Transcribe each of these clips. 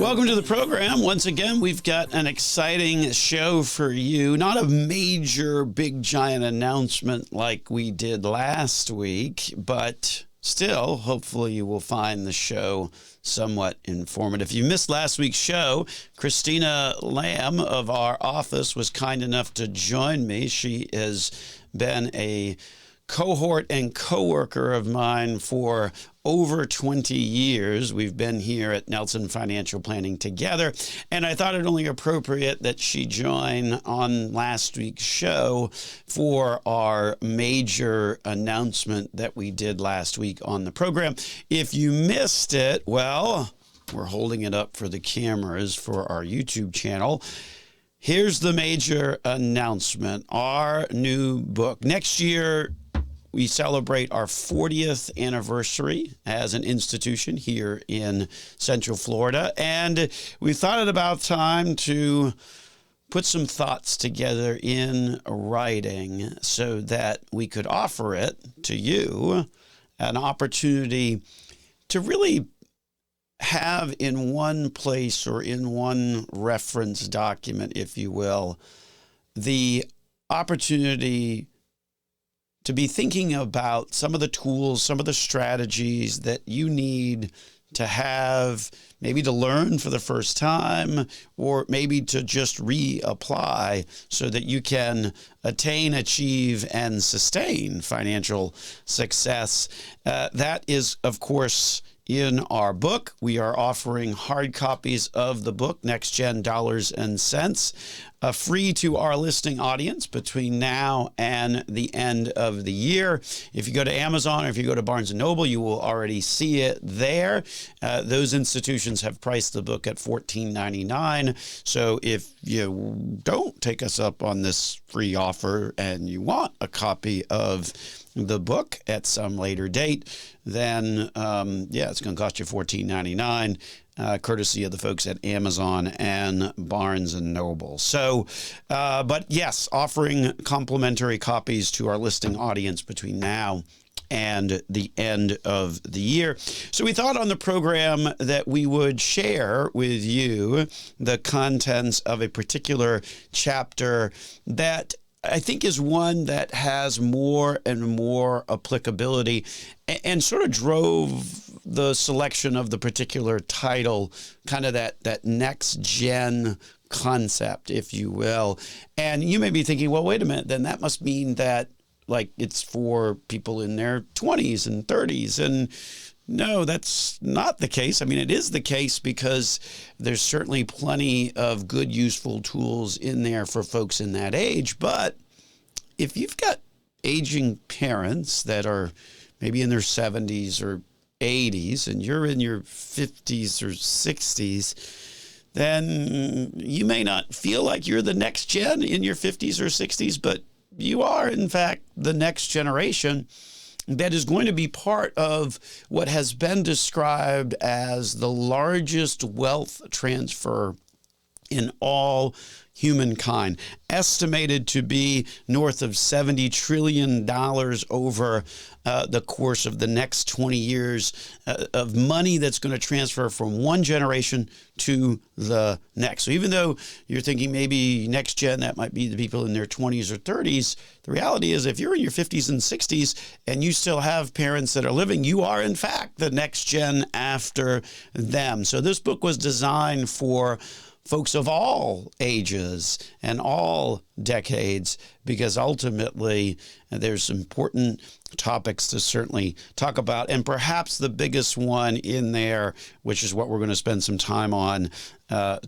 Welcome to the program. Once again, we've got an exciting show for you. Not a major, big, giant announcement like we did last week, but still, hopefully you will find the show somewhat informative. If you missed last week's show, Christina Lamb of our office was kind enough to join me. She has been a cohort and coworker of mine for over 20 years. We've been here at Nelson Financial Planning together, and I thought it only appropriate that she join on last week's show for our major announcement that we did last week on the program. If you missed it, well, we're holding it up for the cameras for our YouTube channel. Here's the major announcement. Our new book. Next year, we celebrate our 40th anniversary as an institution here in Central Florida, and we thought it about time to put some thoughts together in writing so that we could offer it to you, an opportunity to really have in one place or in one reference document, if you will, the opportunity to be thinking about some of the tools, some of the strategies that you need to have, maybe to learn for the first time, or maybe to just reapply so that you can attain, achieve, and sustain financial success. That is, of course, in our book. We are offering hard copies of the book, Next Gen Dollars and Cents, free to our listening audience between now and the end of the year. If you go to Amazon or if you go to Barnes & Noble, you will already see it there. Those institutions have priced the book at $14.99. So if you don't take us up on this free offer and you want a copy of the book at some later date, then it's going to cost you $14.99. Courtesy of the folks at Amazon and Barnes & Noble. So, but yes, offering complimentary copies to our listing audience between now and the end of the year. So we thought on the program that we would share with you the contents of a particular chapter that I think is one that has more and more applicability and sort of drove the selection of the particular title, kind of that next gen concept, if you will. And you may be thinking, well, wait a minute, then that must mean that like it's for people in their 20s and 30s. And no, that's not the case. I mean, it is the case because there's certainly plenty of good, useful tools in there for folks in that age. But if you've got aging parents that are maybe in their 70s or 80s and you're in your 50s or 60s, then you may not feel like you're the next gen in your 50s or 60s, but you are, in fact, the next generation that is going to be part of what has been described as the largest wealth transfer in all humankind, estimated to be north of $70 trillion over the course of the next 20 years of money that's going to transfer from one generation to the next. So even though you're thinking maybe next gen, that might be the people in their 20s or 30s, the reality is if you're in your 50s and 60s and you still have parents that are living, you are in fact the next gen after them. So this book was designed for folks of all ages and all decades, because ultimately there's important topics to certainly talk about. And perhaps the biggest one in there, which is what we're going to spend some time on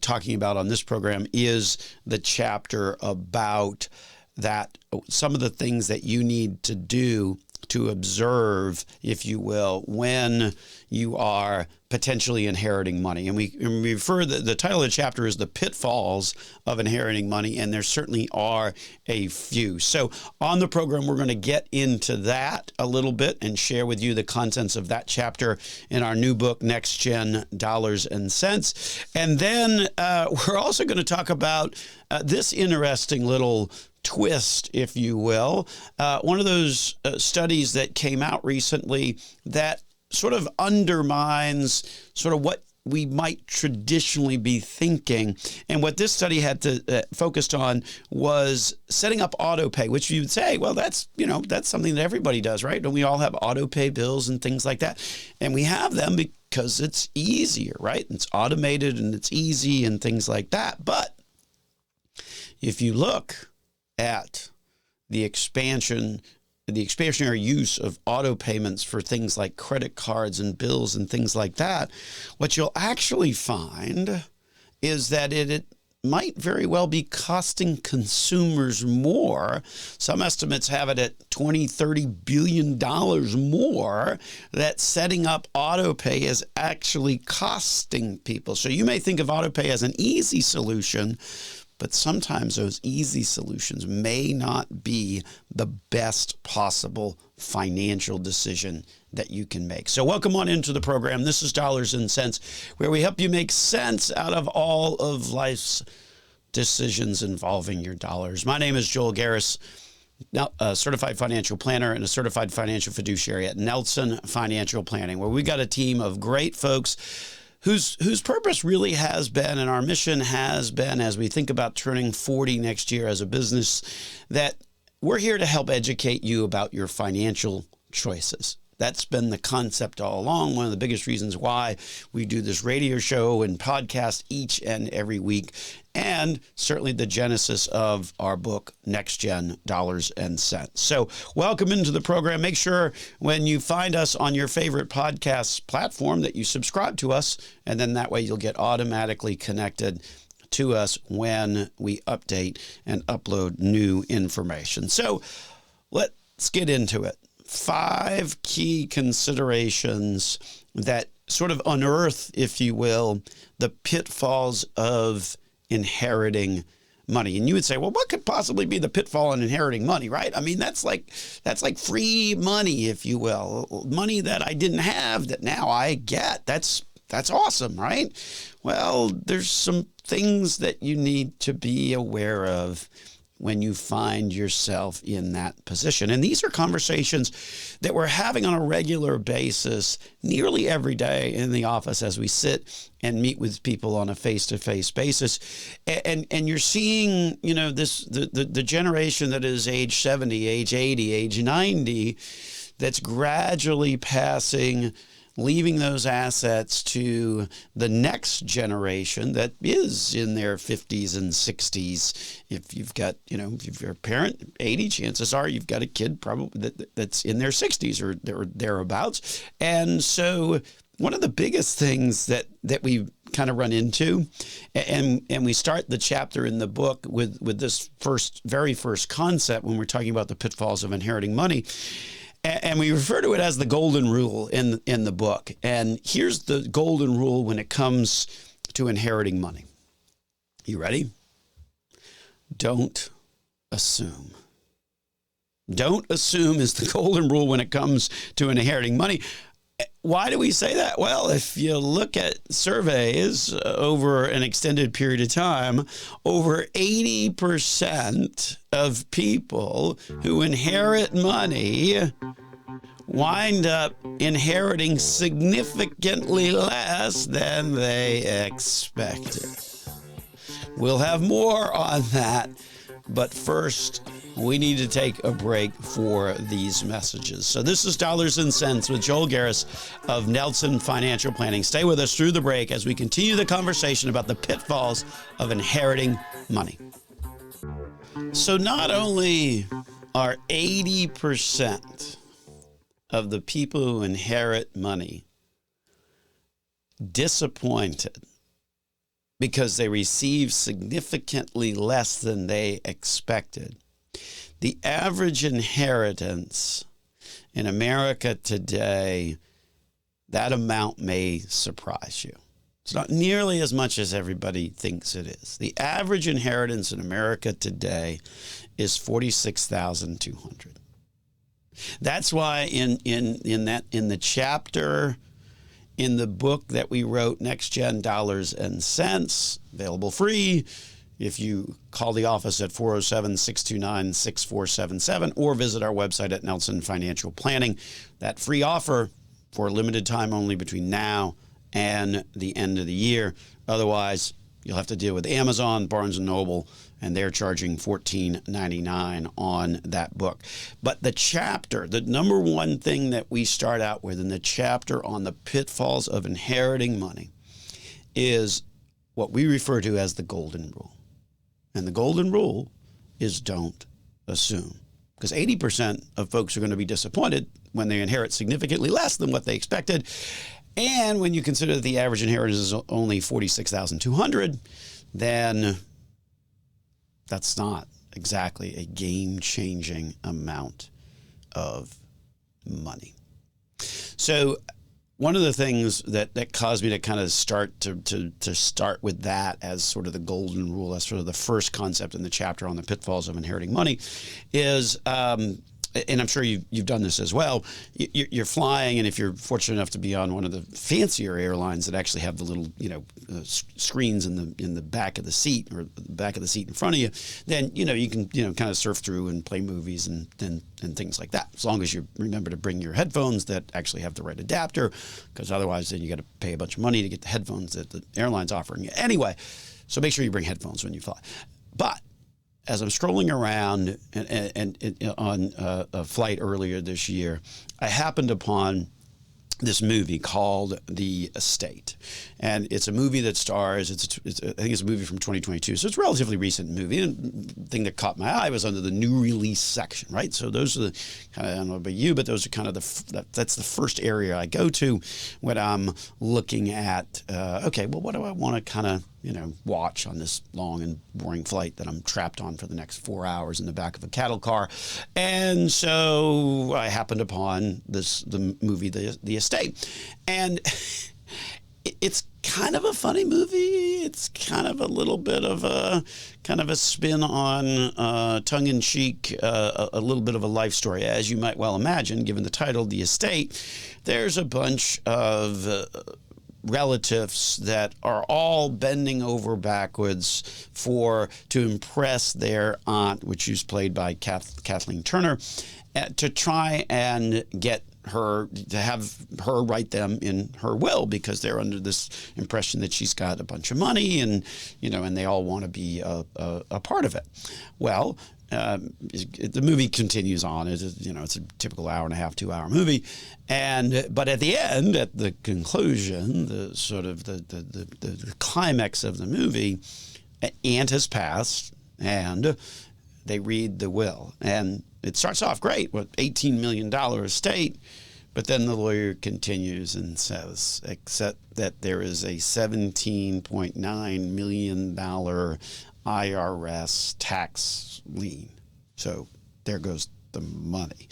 talking about on this program, is the chapter about that, some of the things that you need to do to observe, if you will, when you are potentially inheriting money. And we refer, the title of the chapter is The Pitfalls of Inheriting Money, and there certainly are a few. So on the program, we're going to get into that a little bit and share with you the contents of that chapter in our new book, Next Gen Dollars and Cents. And then we're also going to talk about this interesting little twist, if you will. One of those studies that came out recently that sort of undermines sort of what we might traditionally be thinking. And what this study had to focused on was setting up auto pay, which you would say, well, that's something that everybody does, right? Don't we all have auto pay bills and things like that? And we have them because it's easier, right? It's automated and it's easy and things like that. But if you look at the expansionary use of auto payments for things like credit cards and bills and things like that, what you'll actually find is that it might very well be costing consumers more. Some estimates have it at $20-30 billion more, that setting up auto pay is actually costing people. So you may think of auto pay as an easy solution, but sometimes those easy solutions may not be the best possible financial decision that you can make. So welcome on into the program. This is Dollars and Cents, where we help you make sense out of all of life's decisions involving your dollars. My name is Joel Garris, now a certified financial planner and a certified financial fiduciary at Nelson Financial Planning, where we got a team of great folks whose purpose really has been, and our mission has been, as we think about turning 40 next year as a business, that we're here to help educate you about your financial choices. That's been the concept all along. One of the biggest reasons why we do this radio show and podcast each and every week, and certainly the genesis of our book, Next Gen Dollars and Cents. So welcome into the program. Make sure when you find us on your favorite podcast platform that you subscribe to us, and then that way you'll get automatically connected to us when we update and upload new information. So let's get into it. 5 key considerations that sort of unearth, if you will, the pitfalls of inheriting money. And you would say, well, what could possibly be the pitfall in inheriting money, right? I mean, that's like free money, if you will, money that I didn't have that now I get. That's awesome, right? Well, there's some things that you need to be aware of when you find yourself in that position. And these are conversations that we're having on a regular basis, nearly every day in the office as we sit and meet with people on a face-to-face basis. And you're seeing, the generation that is age 70, age 80, age 90, that's gradually leaving those assets to the next generation that is in their 50s and 60s. If you've got, if you're a parent, 80, chances are you've got a kid probably that's in their 60s or thereabouts. And so one of the biggest things that we kind of run into, and we start the chapter in the book with this very first concept when we're talking about the pitfalls of inheriting money. And we refer to it as the golden rule in the book. And here's the golden rule when it comes to inheriting money. You ready? Don't assume. Don't assume is the golden rule when it comes to inheriting money. Why do we say that? Well, if you look at surveys over an extended period of time, over 80% of people who inherit money wind up inheriting significantly less than they expected. We'll have more on that, but first, we need to take a break for these messages. So this is Dollars and Cents with Joel Garris of Nelson Financial Planning. Stay with us through the break as we continue the conversation about the pitfalls of inheriting money. So not only are 80% of the people who inherit money disappointed because they receive significantly less than they expected, the average inheritance in America today, that amount may surprise you. It's not nearly as much as everybody thinks it is. The average inheritance in America today is $46,200. That's why in the chapter in the book that we wrote, Next Gen Dollars and Cents, available free, if you call the office at 407-629-6477 or visit our website at Nelson Financial Planning. That free offer for a limited time only between now and the end of the year. Otherwise, you'll have to deal with Amazon, Barnes & Noble, and they're charging $14.99 on that book. But the chapter, the number one thing that we start out with in the chapter on the pitfalls of inheriting money is what we refer to as the golden rule. And the golden rule is don't assume. Because 80% of folks are going to be disappointed when they inherit significantly less than what they expected. And when you consider that the average inheritance is only $46,200, then that's not exactly a game-changing amount of money. So one of the things that caused me to kind of start to start with that as sort of the golden rule, as sort of the first concept in the chapter on the pitfalls of inheriting money, is and I'm sure you've done this as well. You're flying, and if you're fortunate enough to be on one of the fancier airlines that actually have the little screens in the back of the seat, or the back of the seat in front of you, then you can kind of surf through and play movies and things like that. As long as you remember to bring your headphones that actually have the right adapter, because otherwise then you got to pay a bunch of money to get the headphones that the airline's offering you. Anyway, so make sure you bring headphones when you fly. But as I'm strolling around and on a flight earlier this year, I happened upon this movie called The Estate. And it's a movie that stars, I think it's a movie from 2022, so it's a relatively recent movie. And the thing that caught my eye was under the new release section, right? So those are the kind of, I don't know about you, but those are kind of that's the first area I go to when I'm looking at, okay, well, what do I want to kind of watch on this long and boring flight that I'm trapped on for the next 4 hours in the back of a cattle car. And so I happened upon the movie, The Estate. And it's kind of a funny movie. It's kind of a little bit of a spin on tongue-in-cheek, a little bit of a life story. As you might well imagine, given the title, The Estate, there's a bunch of relatives that are all bending over backwards to impress their aunt, which is played by Kathleen Turner, to try and get her to have her write them in her will, because they're under this impression that she's got a bunch of money, and and they all want to be a part of it. Well, the movie continues on. It's a typical hour and a half, 2 hour movie, but at the end, at the conclusion, the sort of the climax of the movie, aunt has passed, and they read the will, and it starts off great with $18 million estate, but then the lawyer continues and says, except that there is a $17.9 million IRS tax lien. So there goes the money.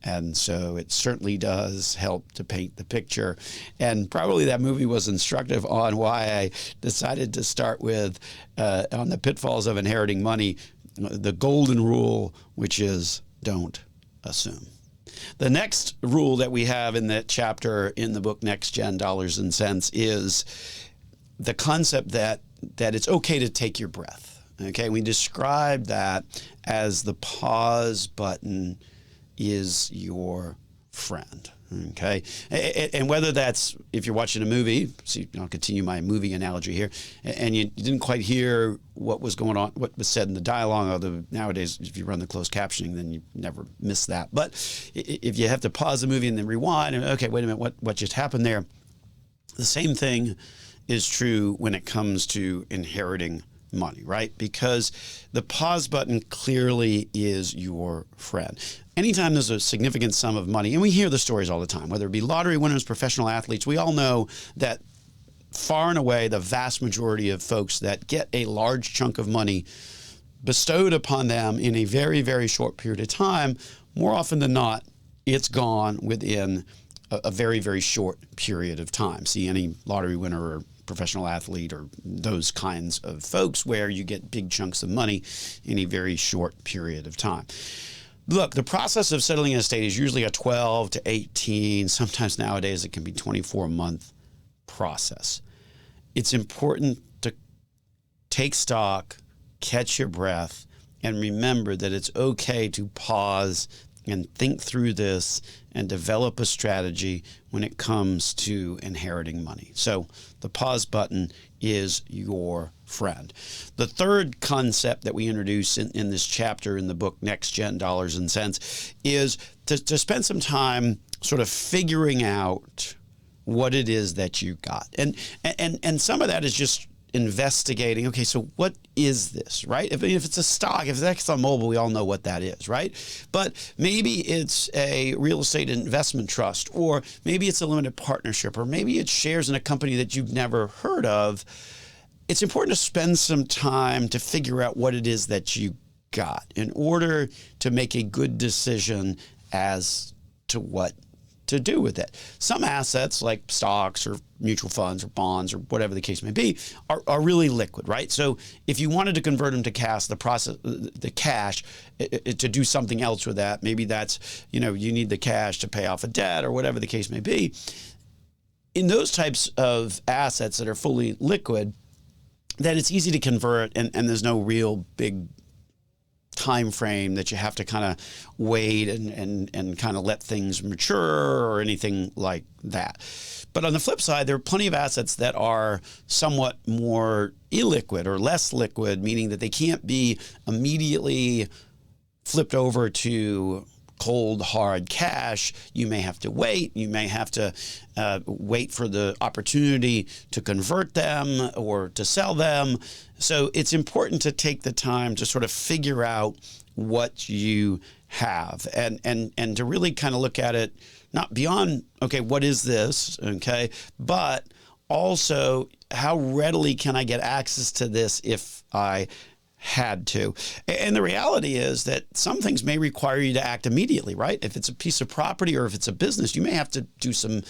And so it certainly does help to paint the picture. And probably that movie was instructive on why I decided to start with, on the pitfalls of inheriting money, the golden rule, which is don't assume. The next rule that we have in that chapter in the book Next Gen Dollars and Cents is the concept that it's okay to take your breath. Okay, we describe that as the pause button is your friend. Okay, and whether that's if you're watching a movie, see, I'll continue my movie analogy here, and you didn't quite hear what was going on, what was said in the dialogue, although nowadays if you run the closed captioning, then you never miss that. But if you have to pause the movie and then rewind, and okay, wait a minute, what just happened there? The same thing is true when it comes to inheriting money, right? Because the pause button clearly is your friend. Anytime there's a significant sum of money, and we hear the stories all the time, whether it be lottery winners, professional athletes, we all know that far and away the vast majority of folks that get a large chunk of money bestowed upon them in a very, very short period of time, more often than not, it's gone within a very, very short period of time. See any lottery winner or professional athlete or those kinds of folks where you get big chunks of money in a very short period of time. Look, the process of settling an estate is usually a 12 to 18, sometimes nowadays it can be 24-month process. It's important to take stock, catch your breath, and remember that it's okay to pause and think through this and develop a strategy when it comes to inheriting money. So the pause button is your friend. The third concept that we introduce in this chapter in the book, Next Gen Dollars and Cents, is to spend some time sort of figuring out what it is that you got. And some of that is just investigating, okay, so what is this, right? If it's a stock, if it's ExxonMobil, we all know what that is, right? But maybe it's a real estate investment trust, or maybe it's a limited partnership, or maybe it's shares in a company that you've never heard of. It's important to spend some time to figure out what it is that you got in order to make a good decision as to what to do with it. Some assets like stocks or mutual funds or bonds or whatever the case may be are really liquid, right? So if you wanted to convert them to cash, the cash to do something else with that, maybe that's, you need the cash to pay off a debt or whatever the case may be. In those types of assets that are fully liquid, then it's easy to convert and there's no real big time frame that you have to kind of wait and kind of let things mature or anything like that. But on the flip side, there are plenty of assets that are somewhat more illiquid or less liquid, meaning that they can't be immediately flipped over to cold, hard cash. You may have to wait. You may have to wait for the opportunity to convert them or to sell them. So it's important to take the time to sort of figure out what you have and to really kind of look at it, not beyond, okay, what is this, okay, but also how readily can I get access to this if I had to. And the reality is that some things may require you to act immediately, right? If it's a piece of property or if it's a business, you may have to do some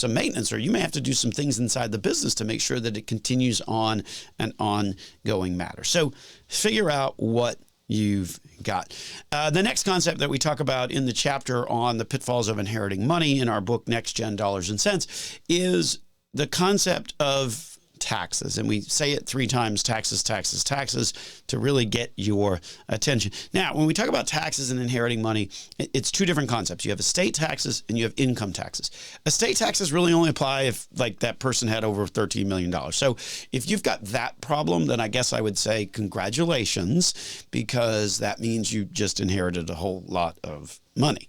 maintenance, or you may have to do some things inside the business to make sure that it continues on an ongoing matter. So figure out what you've got. The next concept that we talk about in the chapter on the pitfalls of inheriting money in our book, Next Gen Dollars and Cents, is the concept of taxes. And we say it 3 times, taxes, taxes, taxes, to really get your attention. Now, when we talk about taxes and inheriting money, it's 2 different concepts. You have estate taxes and you have income taxes. Estate taxes really only apply if like that person had over $13 million. So if you've got that problem, then I guess I would say congratulations, because that means you just inherited a whole lot of money.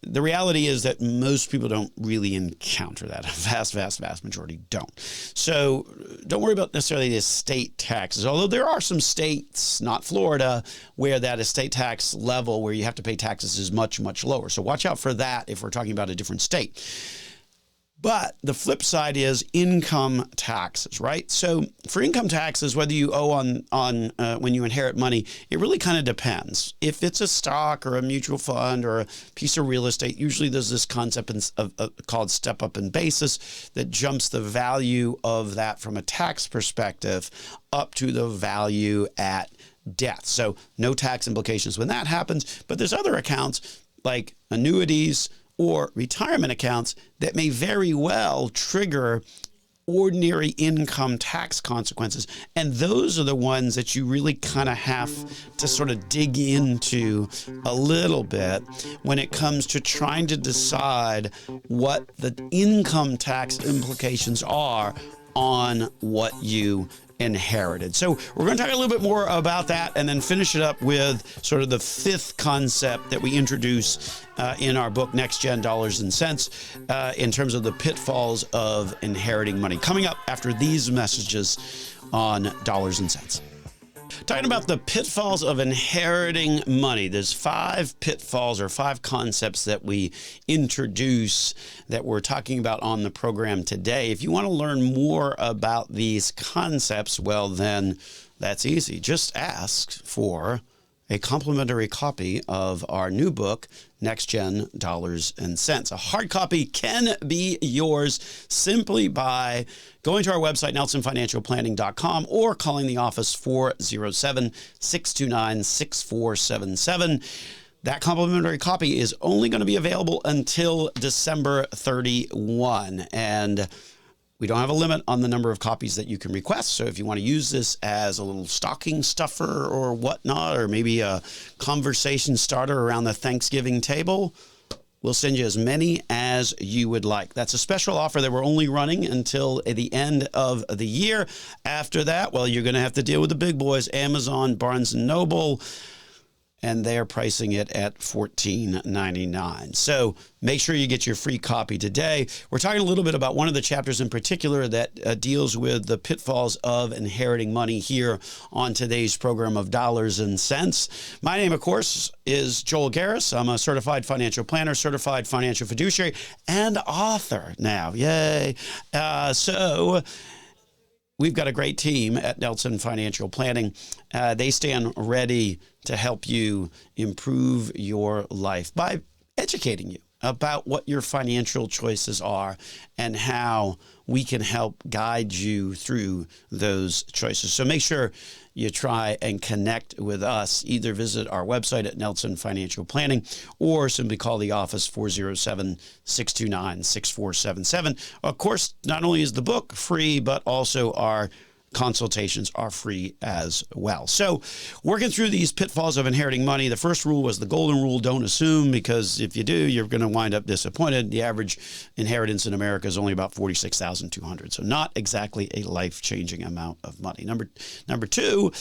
The reality is that most people don't really encounter that. A vast majority don't. So don't worry about necessarily the estate taxes, although there are some states, not Florida, where that estate tax level where you have to pay taxes is much, much lower. So watch out for that if we're talking about a different state. But the flip side is income taxes, right? So for income taxes, whether you owe on when you inherit money, it really kind of depends. If it's a stock or a mutual fund or a piece of real estate, usually there's this concept called step up in basis that jumps the value of that from a tax perspective up to the value at death. So no tax implications when that happens. But there's other accounts like annuities or retirement accounts that may very well trigger ordinary income tax consequences. And those are the ones that you really kind of have to sort of dig into a little bit when it comes to trying to decide what the income tax implications are on what you inherited. So we're going to talk a little bit more about that and then finish it up with sort of the 5th concept that we introduce in our book, Next Gen Dollars and Cents, in terms of the pitfalls of inheriting money. Coming up after these messages on Dollars and Cents. Talking about the pitfalls of inheriting money. There's 5 pitfalls or 5 concepts that we introduce that we're talking about on the program today. If you want to learn more about these concepts, well, then that's easy. Just ask for a complimentary copy of our new book, Next Gen Dollars and Cents. A hard copy can be yours simply by going to our website, nelsonfinancialplanning.com, or calling the office 407-629-6477. That complimentary copy is only going to be available until December 31. And We don't have a limit on the number of copies that you can request. So if you want to use this as a little stocking stuffer or whatnot, or maybe a conversation starter around the Thanksgiving table, we'll send you as many as you would like. That's a special offer that we're only running until the end of the year. After that, well, you're going to have to deal with the big boys, Amazon, Barnes & Noble, and they're pricing it at $14.99. So make sure you get your free copy today. We're talking a little bit about one of the chapters in particular that deals with the pitfalls of inheriting money here on today's program of Dollars and Cents. My name, of course, is Joel Garris. I'm a certified financial planner, certified financial fiduciary, and author now. Yay. We've got a great team at Nelson Financial Planning. They stand ready to help you improve your life by educating you about what your financial choices are and how we can help guide you through those choices. So make sure you try and connect with us. Either visit our website at Nelson Financial Planning or simply call the office 407-629-6477. Of course, not only is the book free, but also our consultations are free as well. So working through these pitfalls of inheriting money, the first rule was the golden rule: don't assume, because if you do, you're going to wind up disappointed. The average inheritance in America is only about $46,200. So not exactly a life-changing amount of money. Number two,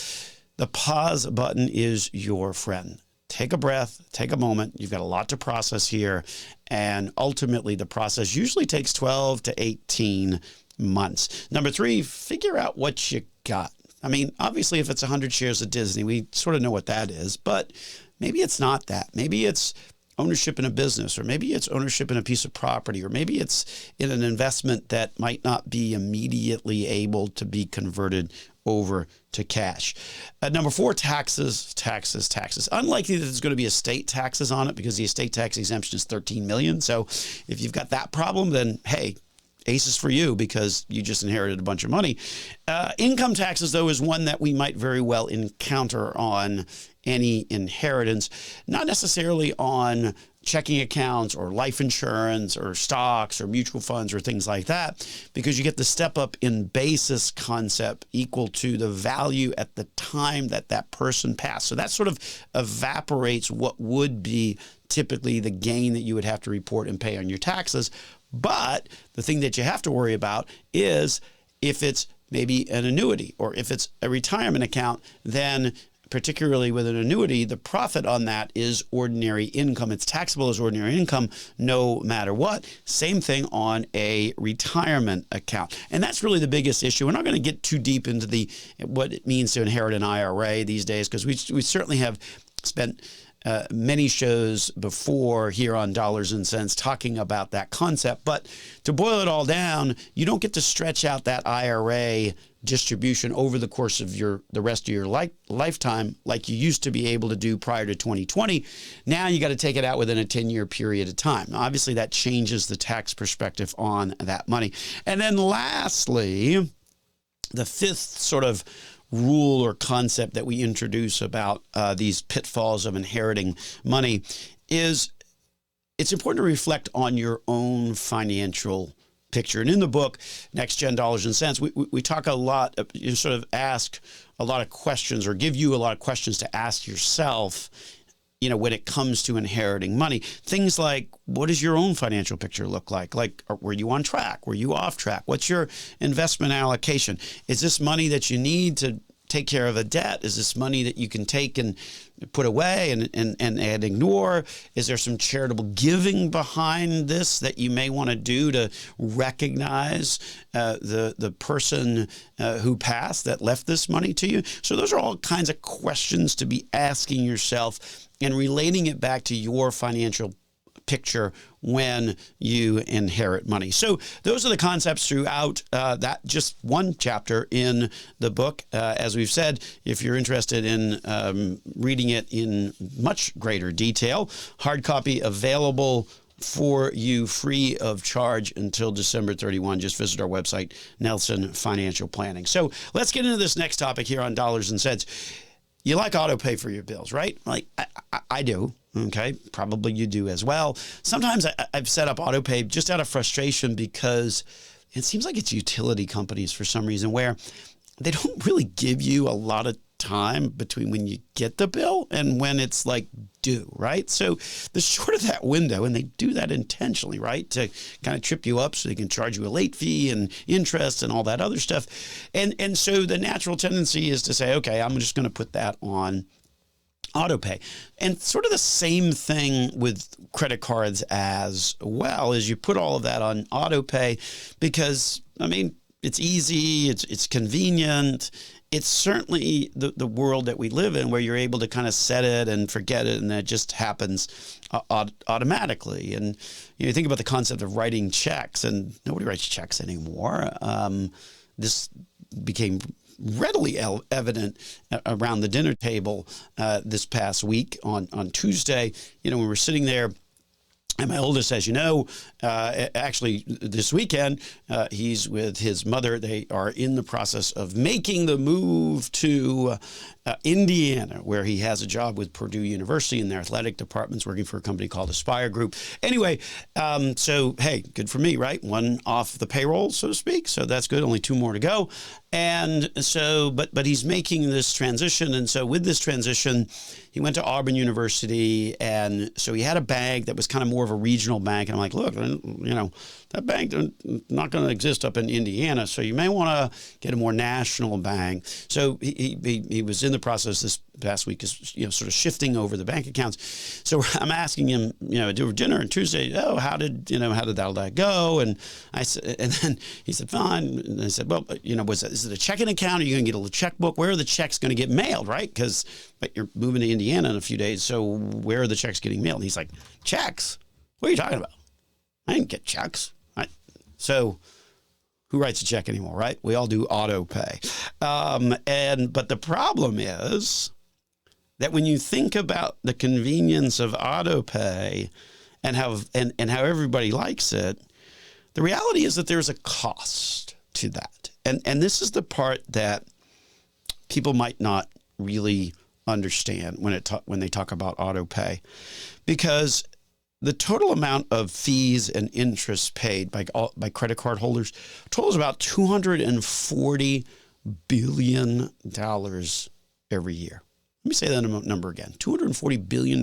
the pause button is your friend. Take a breath, take a moment. You've got a lot to process here. And ultimately, the process usually takes 12 to 18 months. Number three, figure out what you got. I mean, obviously, if it's 100 shares of Disney, we sort of know what that is, but maybe it's not that. Maybe it's ownership in a business, or maybe it's ownership in a piece of property, or maybe it's in an investment that might not be immediately able to be converted over to cash. Number four, taxes. Unlikely that there's going to be estate taxes on it, because the estate tax exemption is $13 million. So if you've got that problem, then hey, aces for you, because you just inherited a bunch of money. Income taxes, though, is one that we might very well encounter on any inheritance, not necessarily on checking accounts or life insurance or stocks or mutual funds or things like that, because you get the step up in basis concept equal to the value at the time that that person passed. So that sort of evaporates what would be typically the gain that you would have to report and pay on your taxes. But the thing that you have to worry about is if it's maybe an annuity or if it's a retirement account, then particularly with an annuity, the profit on that is ordinary income. It's taxable as ordinary income no matter what. Same thing on a retirement account. And that's really the biggest issue. We're not going to get too deep into what it means to inherit an IRA these days, because we certainly have spent many shows before here on Dollars and Cents talking about that concept. But to boil it all down, you don't get to stretch out that IRA distribution over the course of the rest of your lifetime like you used to be able to do prior to 2020. Now you got to take it out within a 10-year period of time. Now, obviously, that changes the tax perspective on that money. And then lastly, the fifth sort of rule or concept that we introduce about these pitfalls of inheriting money is it's important to reflect on your own financial picture. And in the book, Next Gen Dollars and Cents, we talk a lot, you sort of ask a lot of questions, or give you a lot of questions to ask yourself, when it comes to inheriting money. Things like, what does your own financial picture look like? Like, were you on track? Were you off track? What's your investment allocation? Is this money that you need to take care of a debt? Is this money that you can take and put away and ignore? Is there some charitable giving behind this that you may want to do to recognize the person who passed that left this money to you? So those are all kinds of questions to be asking yourself and relating it back to your financial picture when you inherit money. So those are the concepts throughout that just one chapter in the book. As we've said, if you're interested in reading it in much greater detail, hard copy available for you free of charge until December 31. Just visit our website, Nelson Financial Planning. So let's get into this next topic here on Dollars and Cents. You like auto pay for your bills, right? Like I do. Okay, probably you do as well. Sometimes I've set up auto pay just out of frustration because it seems like it's utility companies for some reason where they don't really give you a lot of time between when you get the bill and when it's like due, right? So the shorter that window, and they do that intentionally, right? To kind of trip you up so they can charge you a late fee and interest and all that other stuff. And so the natural tendency is to say, okay, I'm just going to put that on auto pay. And sort of the same thing with credit cards as well, is you put all of that on auto pay because, I mean, it's easy, it's convenient. It's certainly the world that we live in where you're able to kind of set it and forget it, and it just happens automatically. And you think about the concept of writing checks, and nobody writes checks anymore. This became readily evident around the dinner table this past week on Tuesday. When we were sitting there. And my oldest, as you know, actually this weekend, he's with his mother. They are in the process of making the move to Indiana, where he has a job with Purdue University in their athletic departments, working for a company called Aspire Group. Anyway, so, hey, good for me, right? One off the payroll, so to speak. So that's good. Only 2 more to go. And so, but he's making this transition. And so with this transition, he went to Auburn University. And so he had a bank that was kind of more of a regional bank. And I'm like, look, that bank not going to exist up in Indiana. So you may want to get a more national bank. So he was in the process this past week is sort of shifting over the bank accounts. So I'm asking him, do dinner on Tuesday. Oh, how did that go? And I said, and then he said, fine. And I said, well, is it a checking account? Are you going to get a checkbook? Where are the checks going to get mailed? Right? But you're moving to Indiana in a few days. So where are the checks getting mailed? And he's like, checks? What are you talking about? I didn't get checks. Right? So who writes a check anymore, right? We all do auto pay. But the problem is that when you think about the convenience of auto pay and how everybody likes it, the reality is that there's a cost to that. And this is the part that people might not really understand when they talk about auto pay, because the total amount of fees and interest paid by credit card holders totals about $240 billion every year. Let me say that number again. $240 billion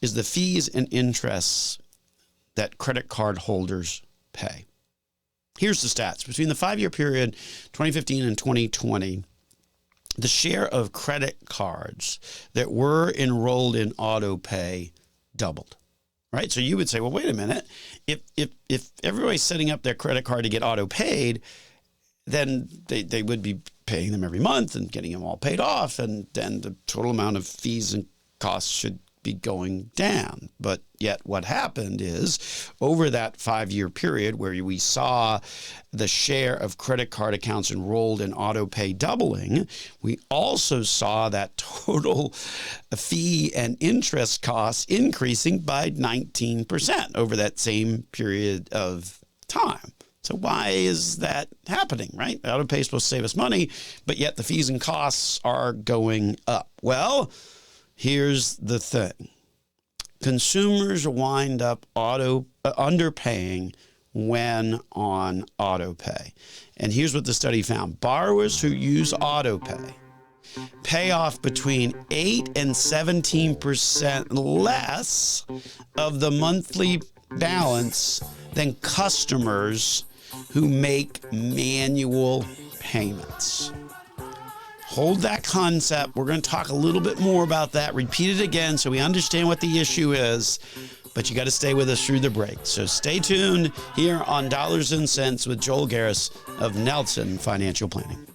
is the fees and interests that credit card holders pay. Here's the stats. Between the 5-year period, 2015 and 2020, the share of credit cards that were enrolled in auto pay doubled, right? So you would say, well, wait a minute. If everybody's setting up their credit card to get auto paid, then they would be paying them every month and getting them all paid off. And then the total amount of fees and costs should be going down. But yet what happened is over that 5-year period where we saw the share of credit card accounts enrolled in auto pay doubling, we also saw that total fee and interest costs increasing by 19% over that same period of time. So why is that happening, right? Auto pay is supposed to save us money, but yet the fees and costs are going up. Well, here's the thing. Consumers wind up underpaying when on auto pay. And here's what the study found. Borrowers who use auto pay off between 8 and 17% less of the monthly balance than customers who make manual payments. Hold that concept. We're going to talk a little bit more about that. Repeat it again so we understand what the issue is. But you got to stay with us through the break. So stay tuned here on Dollars and Cents with Joel Garris of Nelson Financial Planning.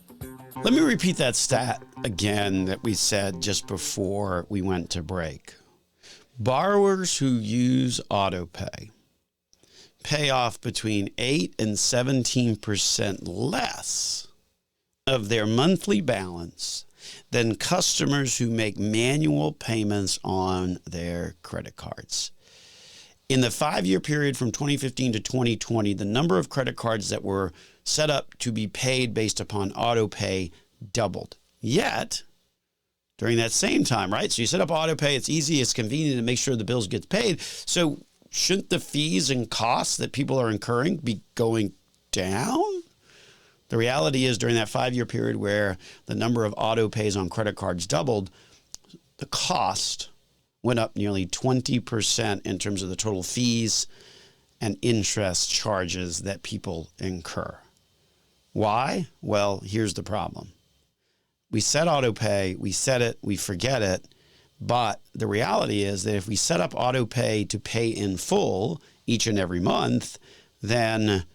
Let me repeat that stat again that we said just before we went to break. Borrowers who use auto pay off between 8 and 17% less of their monthly balance than customers who make manual payments on their credit cards. In the 5-year period from 2015 to 2020, the number of credit cards that were set up to be paid based upon auto pay doubled. Yet, during that same time, right? So you set up auto pay, it's easy, it's convenient to make sure the bills get paid. So shouldn't the fees and costs that people are incurring be going down? The reality is during that 5-year period where the number of auto pays on credit cards doubled, the cost went up nearly 20% in terms of the total fees and interest charges that people incur. Why? Well, here's the problem. We set auto pay, we set it, we forget it. But the reality is that if we set up auto pay to pay in full each and every month, then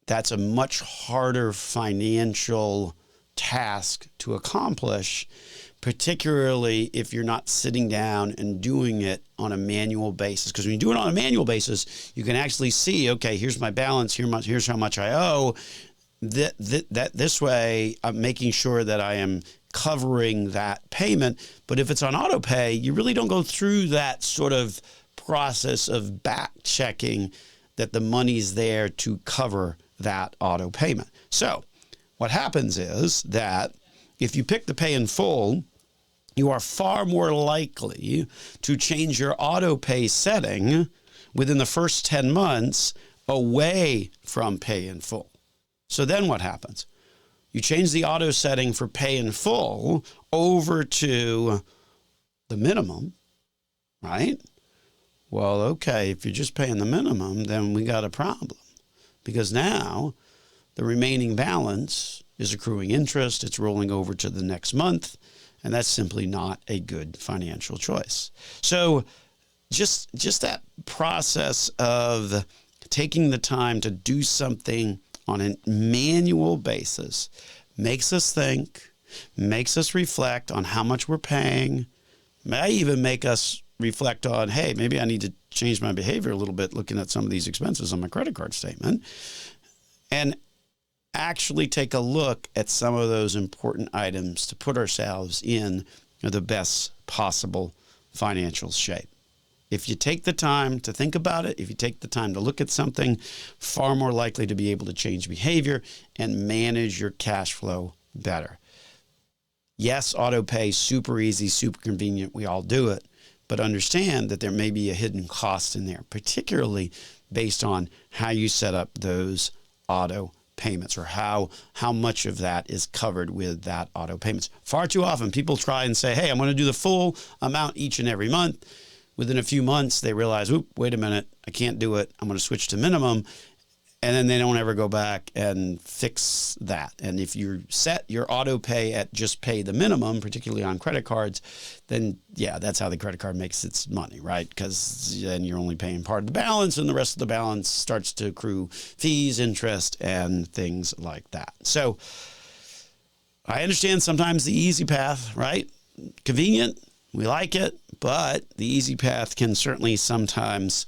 that's a much harder financial task to accomplish, particularly if you're not sitting down and doing it on a manual basis. Because when you do it on a manual basis, you can actually see, okay, here's my balance, here's how much I owe. This way, I'm making sure that I am covering that payment. But if it's on auto pay, you really don't go through that sort of process of back checking that the money's there to cover that auto payment. So what happens is that if you pick the pay in full, you are far more likely to change your auto pay setting within the first 10 months away from pay in full. So then what happens? You change the auto setting for pay in full over to the minimum, right? Well, okay, if you're just paying the minimum, then we got a problem, because now the remaining balance is accruing interest. It's rolling over to the next month, and that's simply not a good financial choice. So just that process of taking the time to do something on a manual basis makes us think, makes us reflect on how much we're paying, may even make us reflect on, hey, maybe I need to change my behavior a little bit looking at some of these expenses on my credit card statement, and actually take a look at some of those important items to put ourselves in the best possible financial shape. If you take the time to think about it, if you take the time to look at something, far more likely to be able to change behavior and manage your cash flow better. Yes, auto pay, super easy, super convenient. We all do it. But understand that there may be a hidden cost in there, particularly based on how you set up those auto payments, or how much of that is covered with that auto payments. Far too often people try and say, hey, I'm going to do the full amount each and every month. Within a few months, they realize, oop, wait a minute, I can't do it. I'm going to switch to minimum. And then they don't ever go back and fix that. And if you set your auto pay at just pay the minimum, particularly on credit cards, then yeah, that's how the credit card makes its money, right? Because then you're only paying part of the balance, and the rest of the balance starts to accrue fees, interest, and things like that. So I understand sometimes the easy path, right? Convenient, we like it, but the easy path can certainly sometimes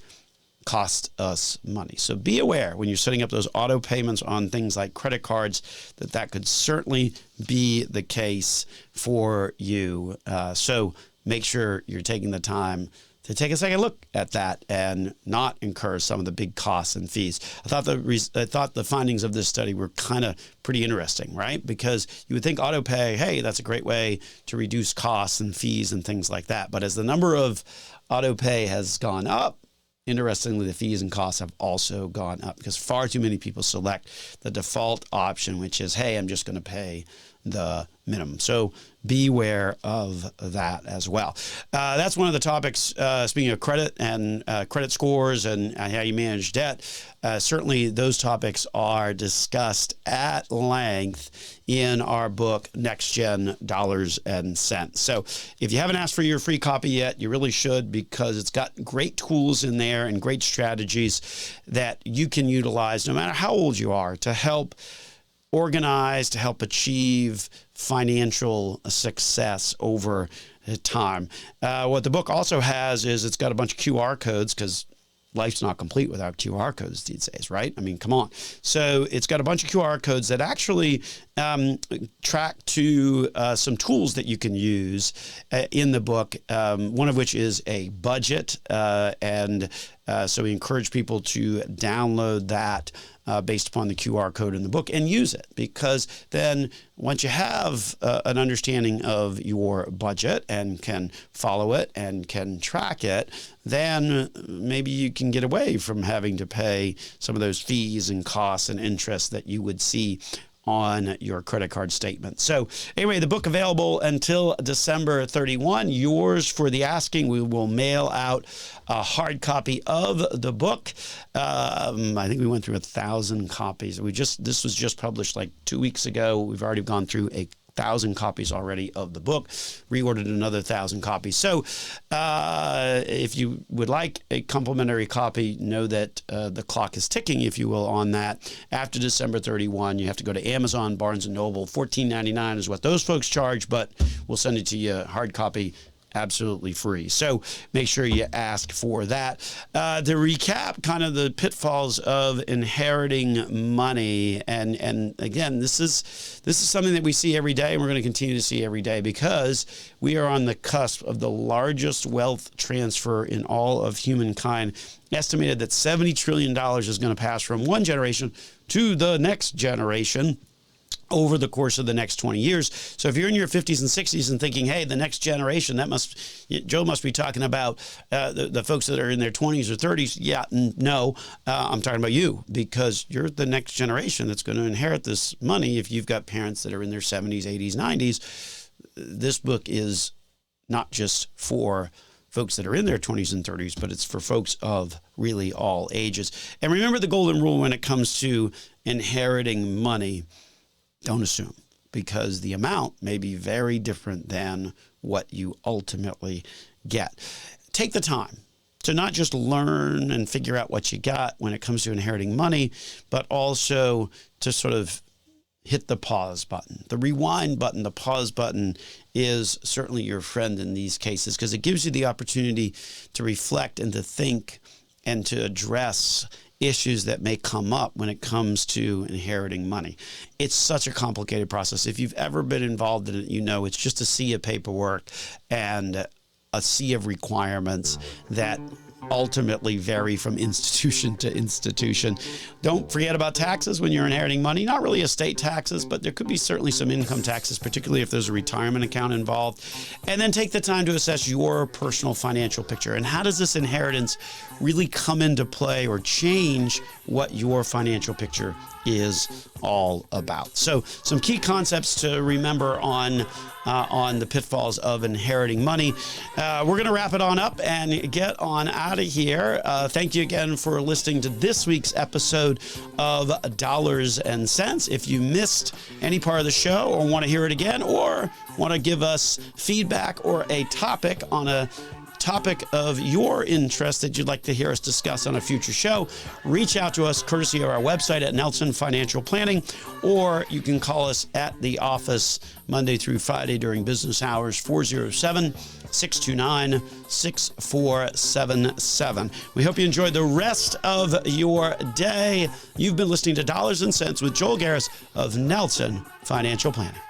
cost us money. So be aware when you're setting up those auto payments on things like credit cards that could certainly be the case for you. So make sure you're taking the time to take a second look at that and not incur some of the big costs and fees. I thought the findings of this study were kind of pretty interesting, right? Because you would think auto pay, hey, that's a great way to reduce costs and fees and things like that. But as the number of auto pay has gone up, interestingly, the fees and costs have also gone up, because far too many people select the default option, which is, hey, I'm just going to pay the minimum. So beware of that as well. That's one of the topics, speaking of credit and credit scores and how you manage debt. Certainly those topics are discussed at length in our book, Next Gen Dollars and Cents. So if you haven't asked for your free copy yet, you really should, because it's got great tools in there and great strategies that you can utilize no matter how old you are to help organize, to help achieve financial success over time. What the book also has is it's got a bunch of QR codes, because life's not complete without QR codes these days, right? I mean, come on. So it's got a bunch of QR codes that actually track to some tools that you can use in the book, one of which is a budget. And So we encourage people to download that based upon the QR code in the book and use it, because then once you have an understanding of your budget and can follow it and can track it, then maybe you can get away from having to pay some of those fees and costs and interest that you would see on your credit card statement. So anyway, the book available until December 31, yours for the asking. We will mail out a hard copy of the book. I think we went through 1,000 copies. This was just published like 2 weeks ago. We've already gone through 1,000 copies already of the book, reordered another 1,000 copies. So if you would like a complimentary copy, know that the clock is ticking, if you will, on that. After December 31, you have to go to Amazon, Barnes & Noble. $14.99 is what those folks charge, but we'll send it to you hard copy absolutely free. So make sure you ask for that. To recap kind of the pitfalls of inheriting money. And again, this is something that we see every day, and we're going to continue to see every day, because we are on the cusp of the largest wealth transfer in all of humankind. Estimated that $70 trillion is going to pass from one generation to the next generation over the course of the next 20 years. So if you're in your 50s and 60s and thinking, hey, the next generation, Joe must be talking about the folks that are in their 20s or 30s. Yeah, no, I'm talking about you, because you're the next generation that's going to inherit this money. If you've got parents that are in their 70s, 80s, 90s, this book is not just for folks that are in their 20s and 30s, but it's for folks of really all ages. And remember the golden rule when it comes to inheriting money. Don't assume, because the amount may be very different than what you ultimately get. Take the time to not just learn and figure out what you got when it comes to inheriting money, but also to sort of hit the pause button. The rewind button, the pause button is certainly your friend in these cases, because it gives you the opportunity to reflect and to think and to address issues that may come up when it comes to inheriting money. It's such a complicated process. If you've ever been involved in it, you know it's just a sea of paperwork and a sea of requirements that ultimately vary from institution to institution. Don't forget about taxes when you're inheriting money. Not really estate taxes, but there could be certainly some income taxes, particularly if there's a retirement account involved. And then take the time to assess your personal financial picture. And how does this inheritance really come into play or change what your financial picture is all about? So some key concepts to remember on the pitfalls of inheriting money. We're going to wrap it on up and get on out of here. Thank you again for listening to this week's episode of Dollars and Cents. If you missed any part of the show or want to hear it again, or want to give us feedback or a topic on a topic of your interest that you'd like to hear us discuss on a future show, reach out to us courtesy of our website at Nelson Financial Planning, or you can call us at the office Monday through Friday during business hours, 407-629-6477. We hope you enjoyed the rest of your day. You've been listening to Dollars and Cents with Joel Garris of Nelson Financial Planning.